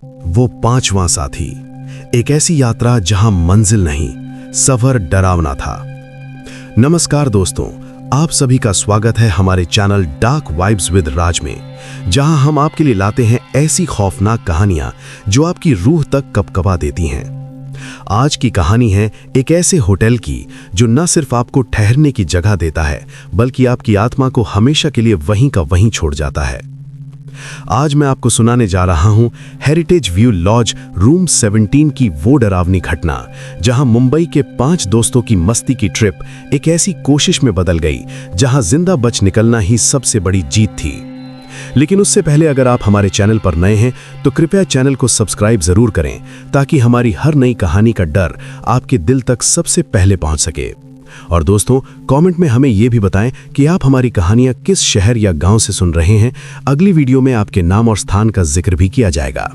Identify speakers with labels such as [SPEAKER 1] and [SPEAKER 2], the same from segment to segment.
[SPEAKER 1] वो पांचवां साथी, एक ऐसी यात्रा जहां मंजिल नहीं, सफर डरावना था। नमस्कार दोस्तों, आप सभी का स्वागत है हमारे चैनल डार्क वाइब्स विद राज में, जहां हम आपके लिए लाते हैं ऐसी खौफनाक कहानियां जो आपकी रूह तक कपकपा देती हैं। आज की कहानी है एक ऐसे होटल की जो न सिर्फ आपको ठहरने की जगह देता है, बल्कि आपकी आत्मा को हमेशा के लिए वहीं का वहीं छोड़ जाता है। आज मैं आपको सुनाने जा रहा हूं हेरिटेज व्यू लॉज रूम 17 की वो डरावनी घटना, जहां मुंबई के 5 दोस्तों की मस्ती की ट्रिप एक ऐसी कोशिश में बदल गई जहां जिंदा बच निकलना ही सबसे बड़ी जीत थी। लेकिन उससे पहले अगर आप हमारे चैनल पर नए हैं तो कृपया चैनल को सब्सक्राइब जरूर करें, ताकि हमारी हर नई कहानी का डर आपके दिल तक सबसे पहले पहुंच सके। और दोस्तों, कमेंट में हमें यह भी बताएं कि आप हमारी कहानियां किस शहर या गांव से सुन रहे हैं। अगली वीडियो में आपके नाम और स्थान का जिक्र भी किया जाएगा।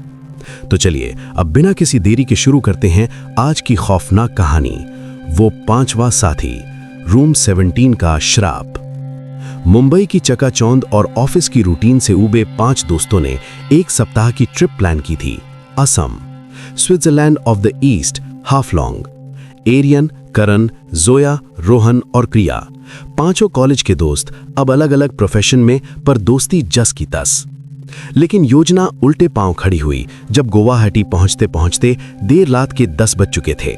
[SPEAKER 1] तो चलिए अब बिना किसी देरी के शुरू करते हैं आज की खौफनाक कहानी, वो पांचवा साथी, रूम 17 का श्राप। मुंबई की चकाचौंध और ऑफिस की रूटीन से ऊबे 5 दोस्तों ने एक सप्ताह की ट्रिप प्लान की थी। Assam, Switzerland of the East, Haflong. Arian, Karan, Zoya, Rohan और प्रिया, 5 कॉलेज के दोस्त, अब अलग अलग प्रोफेशन में, पर दोस्ती जस की तस। लेकिन योजना उल्टे पांव खड़ी हुई जब गुवाहाटी पहुंचते पहुंचते देर रात के 10 बज चुके थे।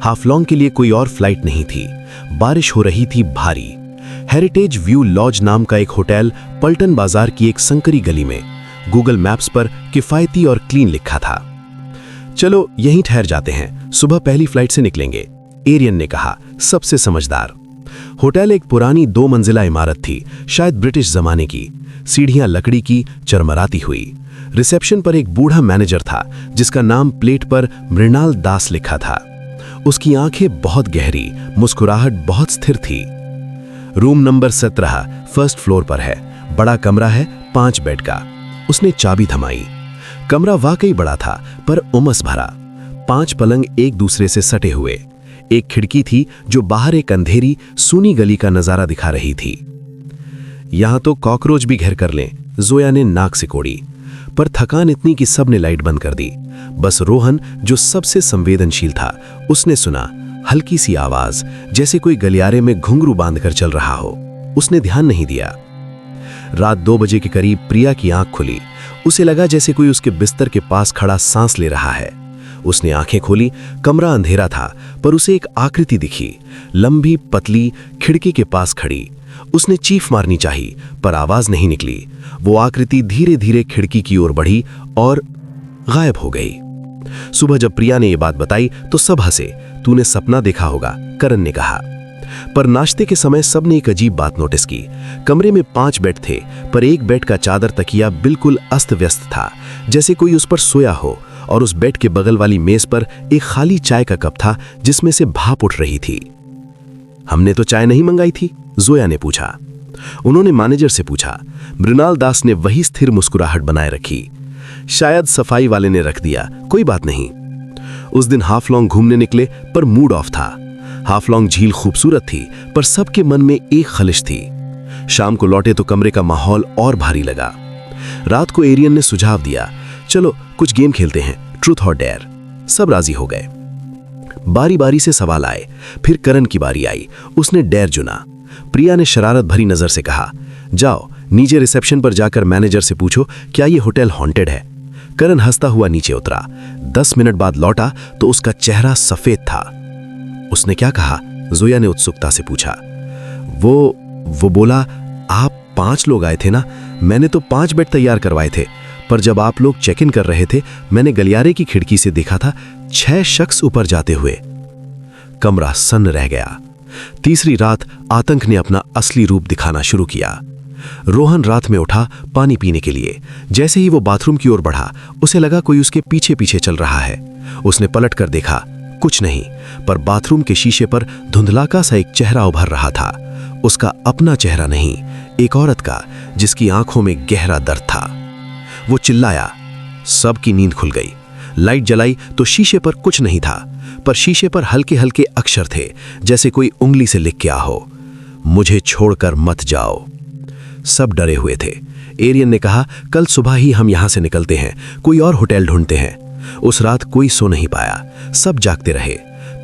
[SPEAKER 1] हाफलोंग के लिए कोई और फ्लाइट नहीं थी। बारिश हो रही थी भारी। हेरिटेज व्यू लॉज नाम का एक होटल पलटन बाजार की एक संकरी गली में, गूगल मैप्स पर किफायती और क्लीन लिखा था। चलो यहीं ठहर जाते हैं, सुबह पहली फ्लाइट से निकलेंगे, एरियन ने कहा, सबसे समझदार। होटल एक पुरानी 2 मंजिला इमारत थी, शायद ब्रिटिश जमाने की। सीढ़ियां लकड़ी की, चरमराती हुई। रिसेप्शन पर एक बूढ़ा मैनेजर था जिसका नाम प्लेट पर मृणाल दास लिखा था। उसकी आंखें बहुत गहरी, मुस्कुराहट बहुत स्थिर थी। रूम नंबर 17 फर्स्ट फ्लोर पर है। बड़ा कमरा है, 5 बेड का। उसने चाबी थमाई। कमरा वाकई बड़ा था, पर उमस भरा। 5 पलंग एक दूसरे से सटे हुए। एक खिड़की थी जो बाहर एक अंधेरी सूनी गली का नजारा दिखा रही थी। यहां तो कॉकरोच भी घर कर लें, जोया ने नाक सिकोड़ी। पर थकान इतनी कि सबने लाइट बंद कर दी। बस रोहन, जो सबसे संवेदनशील था, उसने सुना हल्की सी आवाज, जैसे कोई गलियारे में घुंघरू बांधकर चल रहा हो। उसने ध्यान नहीं दिया। रात 2 बजे के करीब प्रिया की आंख खुली। उसे लगा जैसे कोई उसके बिस्तर के पास खड़ा सांस ले रहा है। उसने आंखें खोली। कमरा अंधेरा था, पर उसे एक आकृति दिखी, लंबी पतली, खिड़की के पास खड़ी। उसने चीख मारनी चाहिए, पर आवाज नहीं निकली। वो आकृति धीरे धीरे खिड़की की ओर बढ़ी और गायब हो गई। सुबह जब प्रिया ने यह बात बताई तो सब हंसे। तूने सपना देखा होगा, करण ने कहा। पर नाश्ते के समय सबने एक अजीब बात नोटिस की। कमरे में 5 बेड थे, पर एक बेड का चादर तकिया बिल्कुल अस्त व्यस्त था, जैसे कोई उस पर सोया हो। और उस बेड के बगल वाली मेज पर एक खाली चाय का कप था जिसमें से भाप उठ रही थी। हमने तो चाय नहीं मंगाई थी, जोया ने पूछा। उन्होंने मैनेजर से पूछा। मृणाल दास ने वही स्थिर मुस्कुराहट बनाए रखी। शायद सफाई वाले ने रख दिया, कोई बात नहीं। उस दिन हाफलोंग घूमने निकले, पर मूड ऑफ था। हाफलोंग झील खूबसूरत थी, पर सबके मन में एक खलिश थी। शाम को लौटे तो कमरे का माहौल और भारी लगा। रात को एरियन ने सुझाव दिया, चलो कुछ गेम खेलते हैं, ट्रूथ और डेयर। सब राजी हो गए। बारी बारी से सवाल आए। फिर करण की बारी आई। उसने डेयर चुना। प्रिया ने शरारत भरी नजर से कहा, जाओ नीचे रिसेप्शन पर जाकर मैनेजर से पूछो क्या ये होटल हॉन्टेड है। करण हंसता हुआ नीचे उतरा। 10 मिनट बाद लौटा तो उसका चेहरा सफेद था। उसने क्या कहा? जोया ने उत्सुकता से पूछा। वो बोला, आप 5 लोग आए थे ना, मैंने तो 5 बेड तैयार करवाए थे, पर जब आप लोग चेक इन कर रहे थे मैंने गलियारे की खिड़की से देखा था 6 शख्स ऊपर जाते हुए। कमरा सन्न रह गया। तीसरी रात आतंक ने अपना असली रूप दिखाना शुरू किया। रोहन रात में उठा पानी पीने के लिए। जैसे ही वो बाथरूम की ओर बढ़ा, उसे लगा कोई उसके पीछे पीछे चल रहा है। उसने पलट कर देखा, कुछ नहीं, पर बाथरूम के शीशे पर धुंधलाका सा एक चेहरा उभर रहा था। उसका अपना चेहरा नहीं, एक औरत का, जिसकी आंखों में गहरा दर्द था। वो चिल्लाया। सबकी नींद खुल गई। लाइट जलाई तो शीशे पर कुछ नहीं था, पर शीशे पर हल्के हल्के अक्षर थे, जैसे कोई उंगली से लिख के आ हो, मुझे छोड़कर मत जाओ। सब डरे हुए थे। एरियन ने कहा, कल सुबह ही हम यहाँ से निकलते हैं, कोई और होटल ढूंढते हैं। उस रात कोई सो नहीं पाया, सब जागते रहे।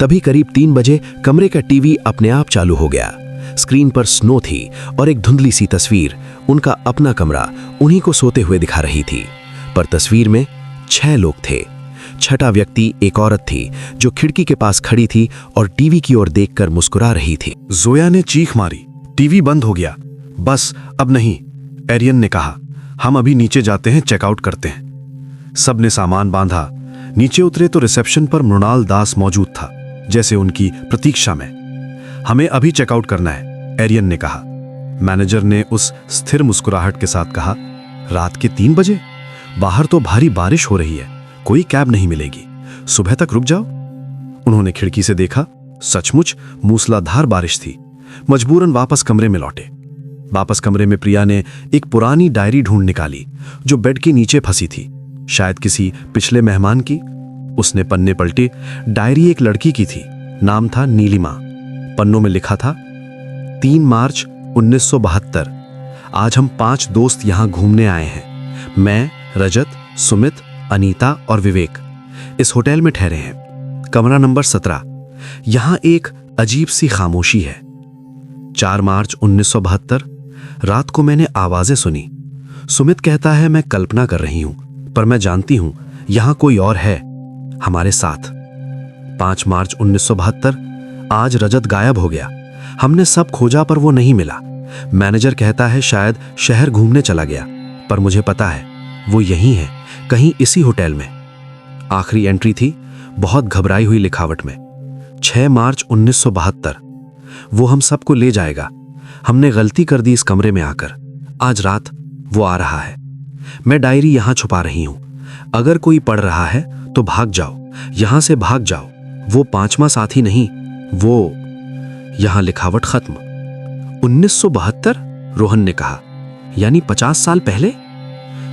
[SPEAKER 1] तभी करीब 3 बजे कमरे का टीवी अपने आप चालू हो गया। स्क्रीन पर स्नो थी और एक धुंधली सी तस्वीर, उनका अपना कमरा उन्हीं को सोते हुए दिखा रही थी। पर तस्वीर में 6 लोग थे। छठा व्यक्ति एक औरत थी जो खिड़की के पास खड़ी थी और टीवी की ओर देखकर मुस्कुरा रही थी।
[SPEAKER 2] जोया ने चीख मारी, टीवी बंद हो गया। बस अब नहीं, एरियन ने कहा, हम अभी नीचे जाते हैं, चेकआउट करते हैं। सबने सामान बांधा। नीचे उतरे तो रिसेप्शन पर मृणाल दास मौजूद था, जैसे उनकी प्रतीक्षा में। हमें अभी चेकआउट करना है, एरियन ने कहा। मैनेजर ने उस स्थिर मुस्कुराहट के साथ कहा, रात के 3 बजे? बाहर तो भारी बारिश हो रही है, कोई कैब नहीं मिलेगी, सुबह तक रुक जाओ। उन्होंने खिड़की से देखा, सचमुच मूसलाधार बारिश थी। मजबूरन वापस कमरे में लौटे। वापस कमरे में प्रिया ने एक पुरानी डायरी ढूंढ निकाली जो बेड के नीचे फंसी थी, शायद किसी पिछले मेहमान की। उसने पन्ने पलटे। डायरी एक लड़की की थी, नाम था नीलिमा। पन्नों में लिखा था, 3 मार्च 1972। आज हम 5 दोस्त यहां घूमने आए हैं। मैं, रजत, सुमित, अनीता और विवेक इस होटल में ठहरे हैं। कमरा नंबर 17। यहां एक अजीब सी खामोशी है। 4 मार्च 1972 रात को मैंने आवाजें सुनी। सुमित कहता है, मैं कल्पना कर रही हूं, पर मैं जानती हूं यहां कोई और है हमारे साथ। 5 मार्च 1972 आज रजत गायब हो गया। हमने सब खोजा पर वो नहीं मिला। मैनेजर कहता है शायद शहर घूमने चला गया, पर मुझे पता है वो यहीं है, कहीं इसी होटल में। आखिरी एंट्री थी बहुत घबराई हुई लिखावट में, 6 मार्च 1972। वो हम सबको ले जाएगा। हमने गलती कर दी इस कमरे में आकर। आज रात वो आ रहा है। मैं डायरी यहां छुपा रही हूं। अगर कोई पढ़ रहा है तो भाग जाओ, यहां से भाग जाओ। वो 5वां साथी नहीं, वो। यहां लिखावट खत्म। 1972? रोहन ने कहा, यानी 50 साल पहले?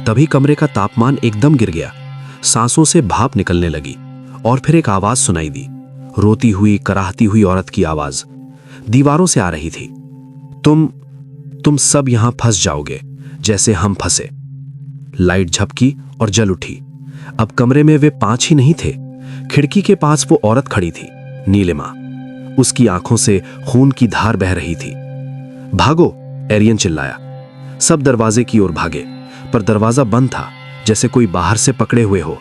[SPEAKER 2] तभी कमरे का तापमान एकदम गिर गया। सांसों से भाप निकलने लगी और फिर एक आवाज सुनाई दी, रोती हुई, कराहती हुई औरत की आवाज दीवारों से आ रही थी। तुम सब यहां फंस जाओगे जैसे हम फंसे। लाइट झपकी और जल उठी। अब कमरे में वे 5 ही नहीं थे। खिड़की के पास वो औरत खड़ी थी, नीलिमा। उसकी आंखों से खून की धार बह रही थी। भागो, एरियन चिल्लाया। सब दरवाजे की ओर भागे, पर दरवाजा बंद था, जैसे कोई बाहर से पकड़े हुए हो।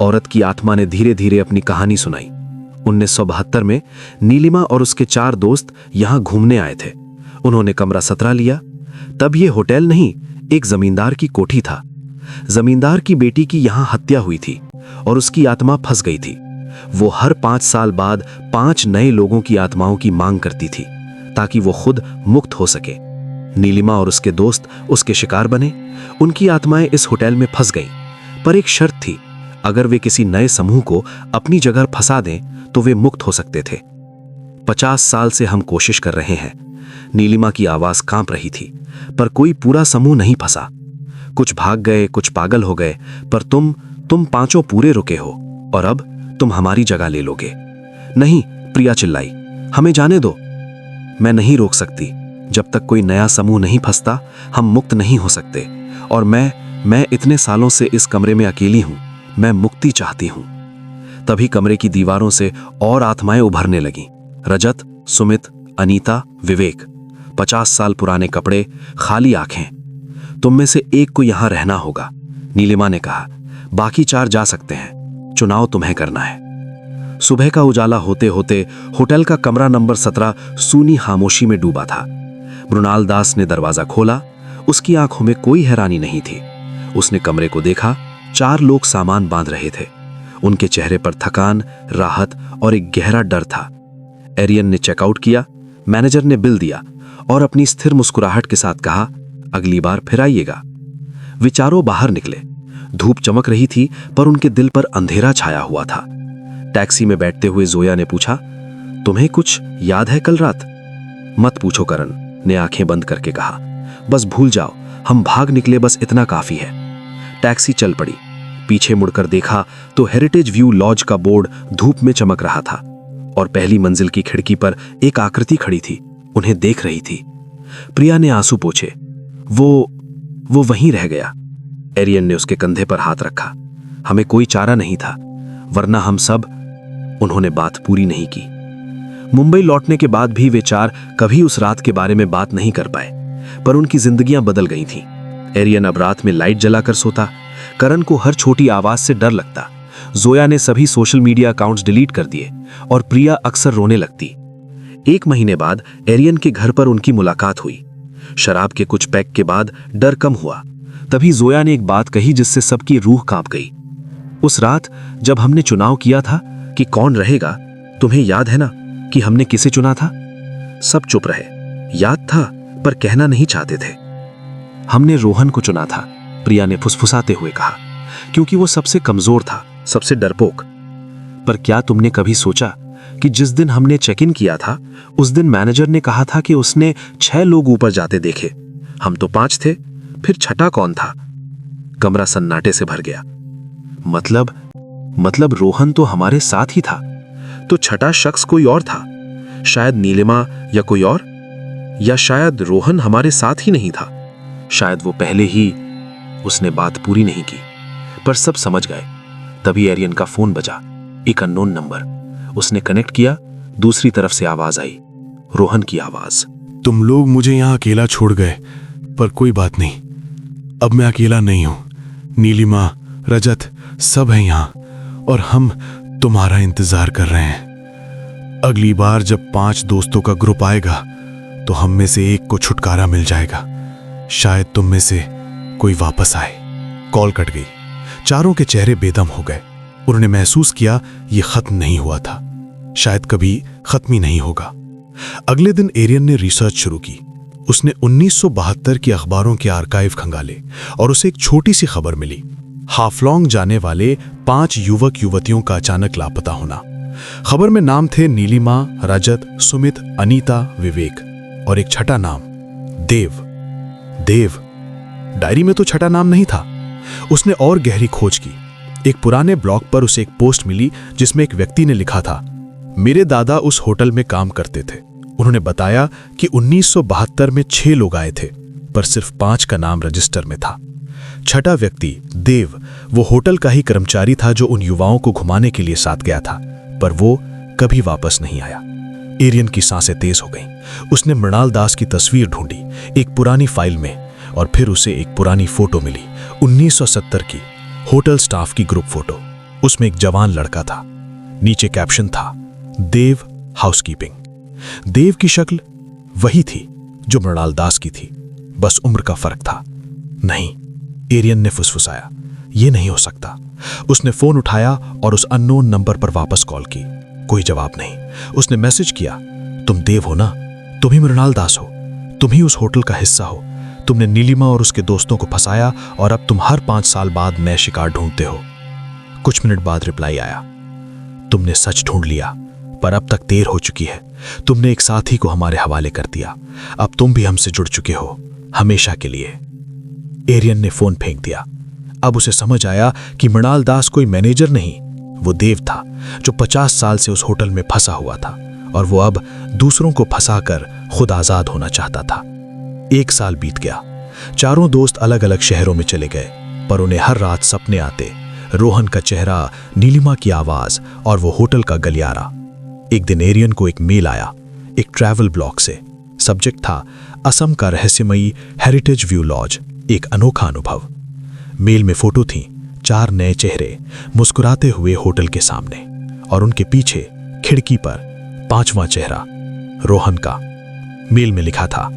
[SPEAKER 2] औरत की आत्मा ने धीरे धीरे अपनी कहानी सुनाई। 1972 में नीलिमा और उसके 4 दोस्त यहां घूमने आए थे। उन्होंने कमरा 17 लिया। तब ये होटल नहीं, एक जमींदार की कोठी था। जमींदार की बेटी की यहां हत्या हुई थी और उसकी आत्मा फंस गई थी। वो हर 5 साल बाद 5 नए लोगों की आत्माओं की मांग करती थी ताकि वो खुद मुक्त हो सके। नीलिमा और उसके दोस्त उसके शिकार बने। उनकी आत्माएं इस होटल में फंस गईं, पर एक शर्त थी, अगर वे किसी नए समूह को अपनी जगह फंसा दें तो वे मुक्त हो सकते थे। 50 साल से हम कोशिश कर रहे हैं। नीलिमा की आवाज कांप रही थी, पर कोई पूरा समूह नहीं फंसा। कुछ भाग गए, कुछ पागल हो गए, पर तुम 5 पूरे रुके हो और अब तुम हमारी जगह ले लोगे। नहीं, प्रिया चिल्लाई, हमें जाने दो। मैं नहीं रोक सकती। जब तक कोई नया समूह नहीं फंसता हम मुक्त नहीं हो सकते। और मैं इतने सालों से इस कमरे में अकेली हूं। मैं मुक्ति चाहती हूं। तभी कमरे की दीवारों से और आत्माएं उभरने लगीं। रजत, सुमित, अनीता, विवेक। 50 साल पुराने कपड़े, खाली आंखें। तुम में से एक को यहां रहना होगा, नीलिमा ने कहा। बाकी 4 जा सकते हैं। चुनाव तुम्हें करना है। सुबह का उजाला होते होते होटल का कमरा नंबर 17 सूनी खामोशी में डूबा था। मृणाल दास ने दरवाजा खोला। उसकी आंखों में कोई हैरानी नहीं थी। उसने कमरे को देखा। 4 लोग सामान बांध रहे थे। उनके चेहरे पर थकान, राहत और एक गहरा डर था। एरियन ने चेकआउट किया। मैनेजर ने बिल दिया और अपनी स्थिर मुस्कुराहट के साथ कहा, अगली बार फिर आइएगा। विचारों बाहर निकले। धूप चमक रही थी, पर उनके दिल पर अंधेरा छाया हुआ था। टैक्सी में बैठते हुए जोया ने पूछा, तुम्हें कुछ याद है कल रात? मत पूछो, करण ने आंखें बंद करके कहा। बस भूल जाओ, हम भाग निकले, बस इतना काफी है। टैक्सी चल पड़ी। पीछे मुड़कर देखा तो हेरिटेज व्यू लॉज का बोर्ड धूप में चमक रहा था और पहली मंजिल की खिड़की पर एक आकृति खड़ी थी, उन्हें देख रही थी। प्रिया ने आंसू पोंछे। वो वहीं रह गया। एरियन ने उसके कंधे पर हाथ रखा। हमें कोई चारा नहीं था, वरना हम सब। उन्होंने बात पूरी नहीं की। मुंबई लौटने के बाद भी वे चार कभी उस रात के बारे में बात नहीं कर पाए, पर उनकी जिंदगियां बदल गई थीं। एरियन अब रात में लाइट जलाकर सोता। करण को हर छोटी आवाज से डर लगता। जोया ने सभी सोशल मीडिया अकाउंट्स डिलीट कर दिए और प्रिया अक्सर रोने लगती। 1 महीने बाद एरियन के घर पर उनकी मुलाकात हुई। शराब के कुछ पैक के बाद डर कम हुआ। तभी जोया ने एक बात कही जिससे सबकी रूह कांप गई। उस रात जब हमने चुनाव किया था कि कौन रहेगा, तुम्हें याद है ना कि हमने किसे चुना था? सब चुप रहे। याद था, पर कहना नहीं चाहते थे। हमने रोहन को चुना था, प्रिया ने फुसफुसाते हुए कहा, क्योंकि वो सबसे कमजोर था, सबसे डरपोक। पर क्या तुमने कभी सोचा कि जिस दिन हमने चेक इन किया था, उस दिन मैनेजर ने कहा था कि उसने 6 लोग ऊपर जाते देखे। हम तो 5 थे, फिर छठा कौन था? कमरा सन्नाटे से भर गया। मतलब रोहन तो हमारे साथ ही था। तो छठा शख्स कोई और था, शायद नीलिमा या कोई और, या शायद रोहन हमारे साथ ही नहीं था। शायद वो पहले ही। उसने बात पूरी नहीं की, पर सब समझ गए। तभी एरियन का फोन बजा, एक अननोन नंबर। उसने कनेक्ट किया। दूसरी तरफ से आवाज आई, रोहन की आवाज।
[SPEAKER 3] तुम लोग मुझे यहां अकेला छोड़ गए, पर कोई बात नहीं, अब मैं अकेला नहीं हूं। नीलिमा, रजत सब हैं यहां और हम तुम्हारा इंतजार कर रहे हैं। अगली बार जब 5 दोस्तों का ग्रुप आएगा तो हम में से एक को छुटकारा मिल जाएगा। शायद तुम में से कोई वापस आए। कॉल कट गई। चारों के चेहरे बेदम हो गए। उन्होंने महसूस किया ये खत्म नहीं हुआ था, शायद कभी खत्म ही नहीं होगा। अगले दिन एरियन ने रिसर्च शुरू की। उसने 1972 के अखबारों के आर्काइव खंगाले और उसे एक छोटी सी खबर मिली, हाफलॉन्ग जाने वाले 5 युवक युवतियों का अचानक लापता होना। खबर में नाम थे नीलिमा, रजत, सुमित, अनीता, विवेक और एक छठा नाम, देव। डायरी में तो छठा नाम नहीं था। उसने और गहरी खोज की। एक पुराने ब्लॉग पर उसे एक पोस्ट मिली जिसमें एक व्यक्ति ने लिखा था, मेरे दादा उस होटल में काम करते थे। उन्होंने बताया कि 1972 में 6 लोग आए थे, पर सिर्फ 5 का नाम रजिस्टर में था। छठा व्यक्ति, देव, वो होटल का ही कर्मचारी था जो उन युवाओं को घुमाने के लिए साथ गया था, पर वो कभी वापस नहीं आया। एरियन की सांसें तेज हो गईं। उसने मृणाल दास की तस्वीर ढूंढी एक पुरानी फाइल में, और फिर उसे एक पुरानी फोटो मिली, 1970 की होटल स्टाफ की ग्रुप फोटो। उसमें एक जवान लड़का था। नीचे कैप्शन था, देव हाउसकीपिंग। देव की शक्ल वही थी जो मृणाल दास की थी, बस उम्र का फर्क था। नहीं, एरियन ने फुसफुसाया, यह नहीं हो सकता। उसने फोन उठाया और उस अननोन नंबर पर वापस कॉल की। कोई जवाब नहीं। उसने मैसेज किया, तुम देव हो ना? तुम ही मृणाल दास हो? तुम ही उस होटल का हिस्सा हो? तुमने नीलिमा और उसके दोस्तों को फंसाया और अब तुम हर 5 साल बाद नए शिकार ढूंढते हो। कुछ मिनट बाद रिप्लाई आया, तुमने सच ढूंढ लिया, पर अब तक देर हो चुकी है। तुमने एक साथी को हमारे हवाले कर दिया। अब तुम भी हमसे जुड़ चुके हो, हमेशा के लिए। एरियन ने फोन फेंक दिया। अब उसे समझ आया कि मृणाल दास कोई मैनेजर नहीं, वो देव था जो 50 साल से उस होटल में फंसा हुआ था, और वो अब दूसरों को फंसाकर खुद आजाद होना चाहता था। 1 साल बीत गया। चारों दोस्त अलग अलग शहरों में चले गए, पर उन्हें हर रात सपने आते, रोहन का चेहरा, नीलिमा की आवाज और वो होटल का गलियारा। एक दिन एरियन को एक मेल आया, एक ट्रैवल ब्लॉग से। सब्जेक्ट था, असम का रहस्यमयी हेरिटेज व्यू लॉज, एक अनोखा अनुभव। मेल में फोटो थी 4 नए चेहरे मुस्कुराते हुए होटल के सामने, और उनके पीछे खिड़की पर 5वां चेहरा, रोहन का। मेल में लिखा था,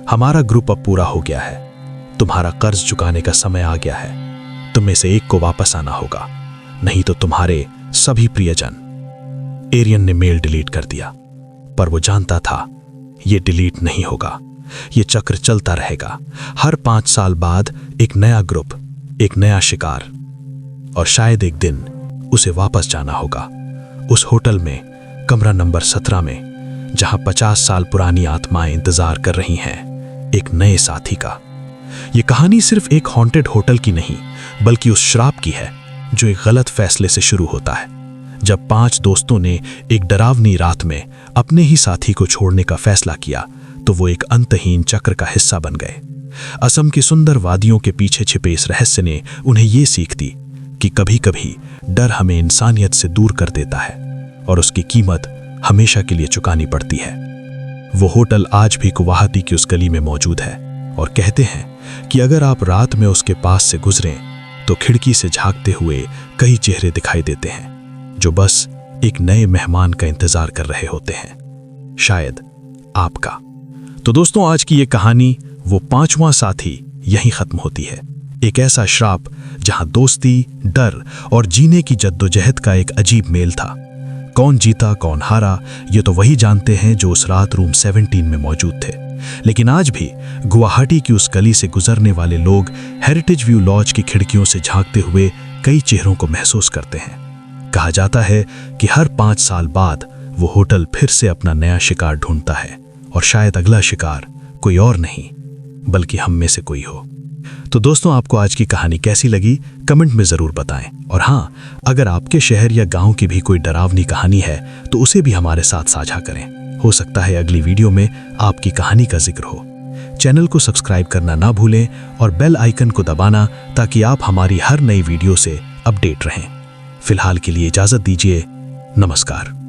[SPEAKER 3] हमारा ग्रुप अब पूरा हो गया है, तुम्हारा कर्ज चुकाने का समय आ गया है। तुम में से एक को वापस आना होगा, नहीं तो तुम्हारे सभी प्रियजन। एरियन ने मेल डिलीट कर दिया, पर वो जानता था ये डिलीट नहीं होगा। ये चक्र चलता रहेगा। हर 5 साल बाद एक नया ग्रुप, एक नया शिकार, और शायद एक दिन उसे वापस जाना होगा उस होटल में, कमरा नंबर 17 में, जहां 50 साल पुरानी आत्माएं इंतजार कर रही हैं एक नए साथी का। ये कहानी सिर्फ एक हॉन्टेड होटल की नहीं, बल्कि उस श्राप की है जो एक गलत फैसले से शुरू होता है। जब 5 दोस्तों ने एक डरावनी रात में अपने ही साथी को छोड़ने का फैसला किया, तो वो एक अंतहीन चक्र का हिस्सा बन गए। असम की सुंदर वादियों के पीछे छिपे इस रहस्य ने उन्हें ये सीख दी कि कभी-कभी डर हमें इंसानियत से दूर कर देता है और उसकी कीमत हमेशा के लिए चुकानी पड़ती है। वो होटल आज भी गुवाहाटी की उस गली में मौजूद है और कहते हैं कि अगर आप रात में उसके पास से गुजरें तो खिड़की से झांकते हुए कई चेहरे दिखाई देते हैं जो बस एक नए मेहमान का इंतजार कर रहे होते हैं, शायद आपका। तो दोस्तों, आज की ये कहानी वो 5वां साथी यहीं खत्म होती है। एक ऐसा श्राप जहां दोस्ती, डर और जीने की जद्दोजहद का एक अजीब मेल था। कौन जीता कौन हारा ये तो वही जानते हैं जो उस रात रूम 17 में मौजूद थे। लेकिन आज भी गुवाहाटी की उस गली से गुजरने वाले लोग हेरिटेज व्यू लॉज की खिड़कियों से झांकते हुए कई चेहरों को महसूस करते हैं। कहा जाता है कि हर 5 साल बाद वो होटल फिर से अपना नया शिकार ढूंढता है और शायद अगला शिकार कोई और नहीं बल्कि हम में से कोई हो। तो दोस्तों, आपको आज की कहानी कैसी लगी कमेंट में ज़रूर बताएं। और हाँ, अगर आपके शहर या गांव की भी कोई डरावनी कहानी है तो उसे भी हमारे साथ साझा करें। हो सकता है अगली वीडियो में आपकी कहानी का जिक्र हो। चैनल को सब्सक्राइब करना ना भूलें और बेल आइकन को दबाना ताकि आप हमारी हर नई वीडियो से अपडेट रहें। फिलहाल के लिए इजाज़त दीजिए। नमस्कार।